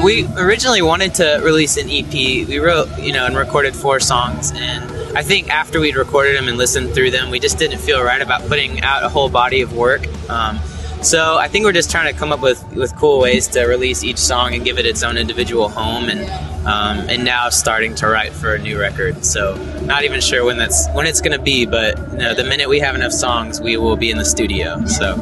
We originally wanted to release an EP. We wrote, and recorded 4 songs, and I think after we'd recorded them and listened through them, we just didn't feel right about putting out a whole body of work. So I think we're just trying to come up with cool ways to release each song and give it its own individual home, and now starting to write for a new record. So not even sure when it's going to be, but the minute we have enough songs, we will be in the studio. So.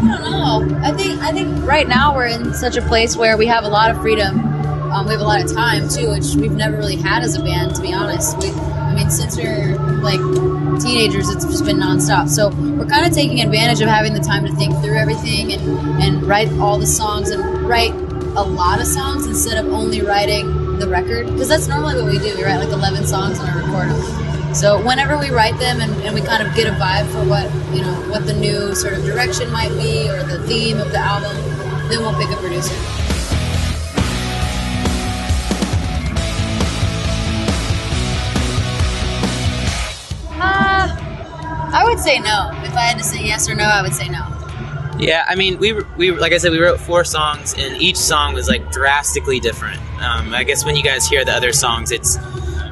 I don't know. I think right now we're in such a place where we have a lot of freedom. We have a lot of time too, which we've never really had as a band, to be honest. Since we were like teenagers, it's just been nonstop. So we're kind of taking advantage of having the time to think through everything and write all the songs and write a lot of songs instead of only writing the record. Because that's normally what we do. We write like 11 songs and we record them. So whenever we write them and we kind of get a vibe for what the new sort of direction might be or the theme of the album, then we'll pick a producer. I would say no. If I had to say yes or no, I would say no. Yeah, we like I said, we wrote 4 songs, and each song was like drastically different. I guess when you guys hear the other songs,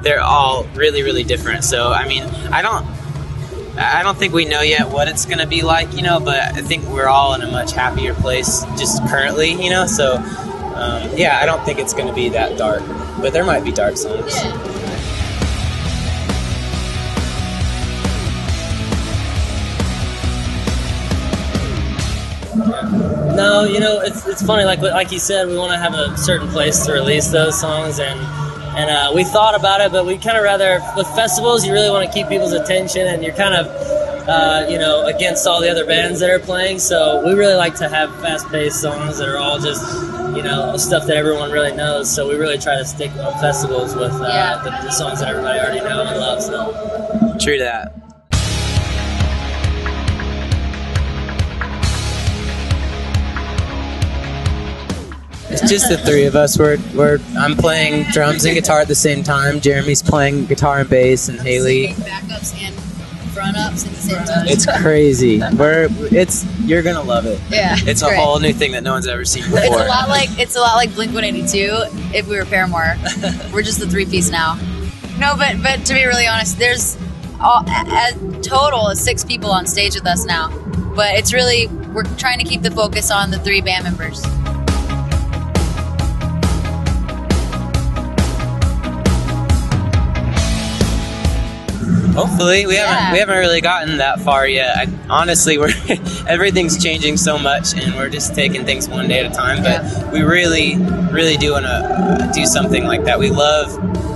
they're all really, really different. So I don't think we know yet what it's gonna be like, but I think we're all in a much happier place just currently, So I don't think it's gonna be that dark, but there might be dark songs. Yeah. No, it's funny. Like you said, we want to have a certain place to release those songs, and we thought about it, but we kind of rather with festivals, you really want to keep people's attention, and you're kind of against all the other bands that are playing. So we really like to have fast-paced songs that are all just stuff that everyone really knows. So we really try to stick on festivals with the songs that everybody already know and loves. So. True that. It's just the 3 of us. I'm playing drums and guitar at the same time. Jeremy's playing guitar and bass, and Haley. Backups and front ups at the same time. It's crazy. You're gonna love it. Yeah, it's a great. whole new thing that no one's ever seen before. It's a lot like Blink-182 if we were Paramore. We're just the 3-piece now. No, but to be really honest, there's a total of 6 people on stage with us now. But it's really, we're trying to keep the focus on the 3 band members. Hopefully, we haven't really gotten that far yet. Honestly, everything's changing so much, and we're just taking things one day at a time. But we really, really do want to do something like that. We love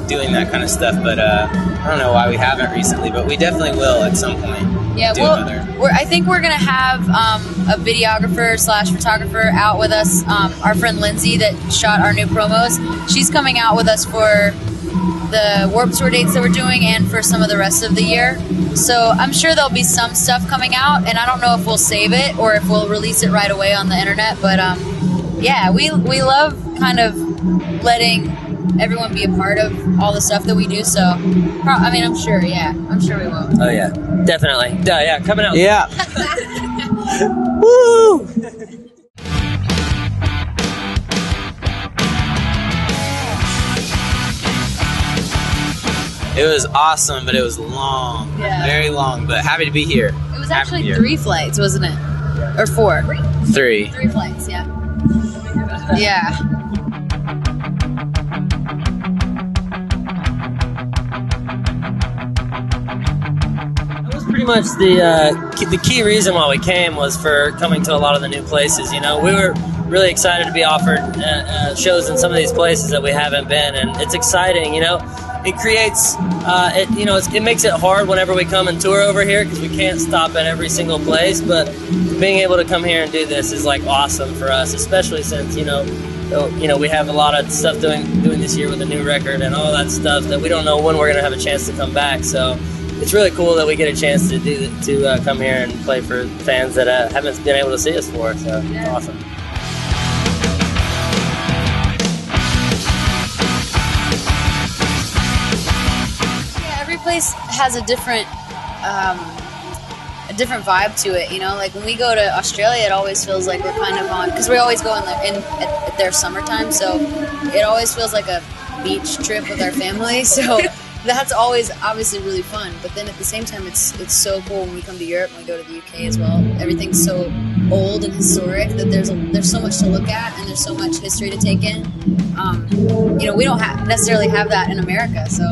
doing that kind of stuff, but I don't know why we haven't recently. But we definitely will at some point. Yeah, I think we're gonna have a videographer / photographer out with us. Our friend Lindsay that shot our new promos. She's coming out with us for the Warped Tour dates that we're doing and for some of the rest of the year. So I'm sure there'll be some stuff coming out, and I don't know if we'll save it or if we'll release it right away on the internet, but we love kind of letting everyone be a part of all the stuff that we do, so I'm sure we will. Oh yeah, definitely. Yeah, coming out. Yeah. Woo! It was awesome, but it was long. Yeah. Very long, but happy to be here. It was actually 3 flights, wasn't it? Or 4? 3. 3 flights, yeah. Yeah. That was pretty much the key reason why we came was for coming to a lot of the new places. We were really excited to be offered shows in some of these places that we haven't been, and it's exciting. It creates, it makes it hard whenever we come and tour over here because we can't stop at every single place. But being able to come here and do this is awesome for us, especially since we have a lot of stuff doing this year with a new record and all that stuff that we don't know when we're gonna have a chance to come back. So it's really cool that we get a chance to come here and play for fans that haven't been able to see us before. So it's awesome. Place has a different different vibe to it, you know. Like when we go to Australia, it always feels like we're kind of on, because we always go at their summertime, so it always feels like a beach trip with our family. So that's always obviously really fun. But then at the same time, it's so cool when we come to Europe and we go to the UK as well. Everything's so old and historic that there's so much to look at and there's so much history to take in. You know, we don't necessarily have that in America, so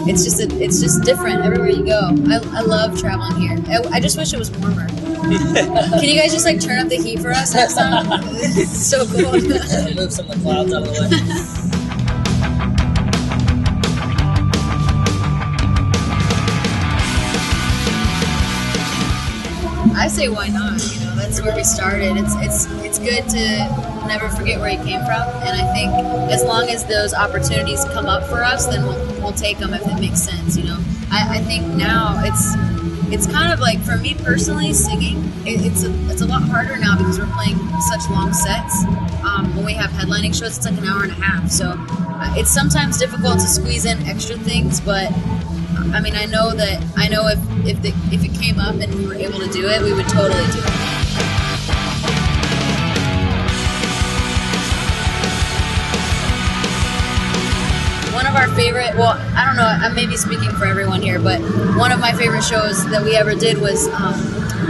it's just different everywhere you go. I love traveling here. I just wish it was warmer. Can you guys just like turn up the heat for us next time? It's so cool. Move some of the clouds out of the way. I say why not? You know, that's where we started. It's good to never forget where you came from, and I think as long as those opportunities come up for us, then we'll take them if it makes sense. You know, I think now it's kind of like, for me personally, singing it's a lot harder now because we're playing such long sets. When we have headlining shows, it's like an hour and a half, so it's sometimes difficult to squeeze in extra things, but I mean, I know if it came up and we were able to do it, we would totally do it. One of our favorite, well, I don't know, I may be speaking for everyone here, but one of my favorite shows that we ever did was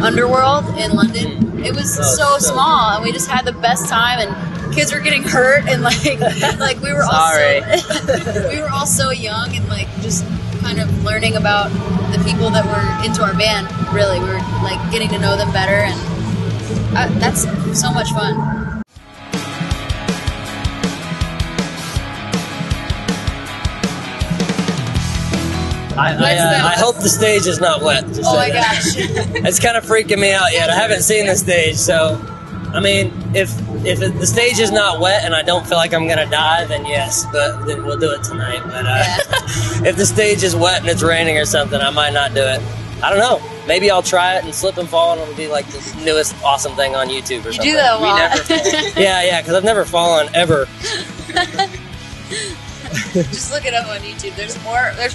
Underworld in London. It was so small, and we just had the best time, and kids were getting hurt, and like we were we were all so young, and like just kind of learning about the people that were into our band. Really, we were like getting to know them better, and that's so much fun. I hope the stage is not wet. Oh my gosh. It's kind of freaking me out yet. I haven't seen the stage, so I mean, if the stage is not wet and I don't feel like I'm gonna die, then yes, but then we'll do it tonight. But if the stage is wet and it's raining or something, I might not do it. I don't know. Maybe I'll try it and slip and fall, and it'll be like the newest awesome thing on YouTube or something. You do that a lot. We never fall. Yeah, because I've never fallen ever. Just look it up on YouTube. There's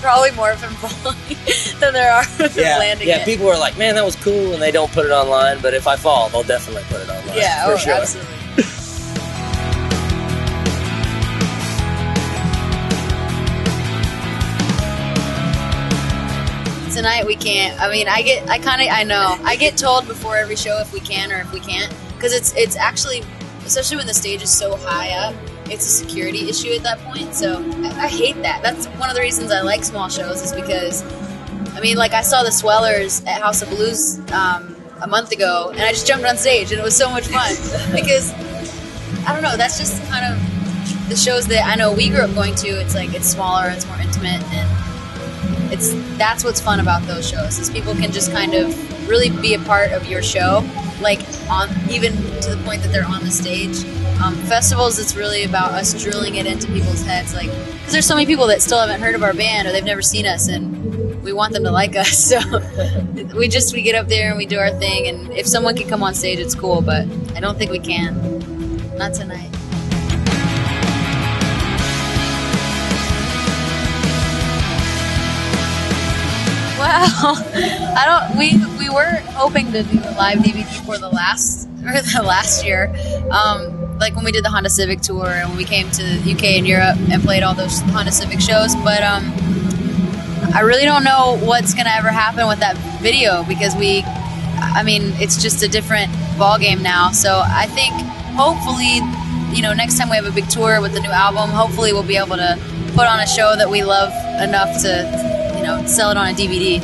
probably more of him falling than there are of him landing. Yeah, people are like, man, that was cool, and they don't put it online, but if I fall, they'll definitely put it online. Yeah, for sure. Absolutely. Tonight we can't. I mean, I get told before every show if we can or if we can't, because it's actually, especially when the stage is so high up, it's a security issue at that point. So I hate that. That's one of the reasons I like small shows, is because, I mean, like I saw the Swellers at House of Blues a month ago, and I just jumped on stage, and it was so much fun because, I don't know, that's just kind of the shows that I know we grew up going to. It's like, it's smaller, it's more intimate, and that's what's fun about those shows, is people can just kind of really be a part of your show, like even to the point that they're on the stage. Festivals, it's really about us drilling it into people's heads, like, because there's so many people that still haven't heard of our band or they've never seen us, and we want them to like us. So we get up there and we do our thing, and if someone can come on stage, it's cool, but I don't think we can. Not tonight. Well, we were hoping to do a live DVD for the last year. Like when we did the Honda Civic tour and when we came to the UK and Europe and played all those Honda Civic shows, but I really don't know what's gonna ever happen with that video, because it's just a different ball game now. So I think hopefully, next time we have a big tour with the new album, hopefully we'll be able to put on a show that we love enough to, sell it on a DVD.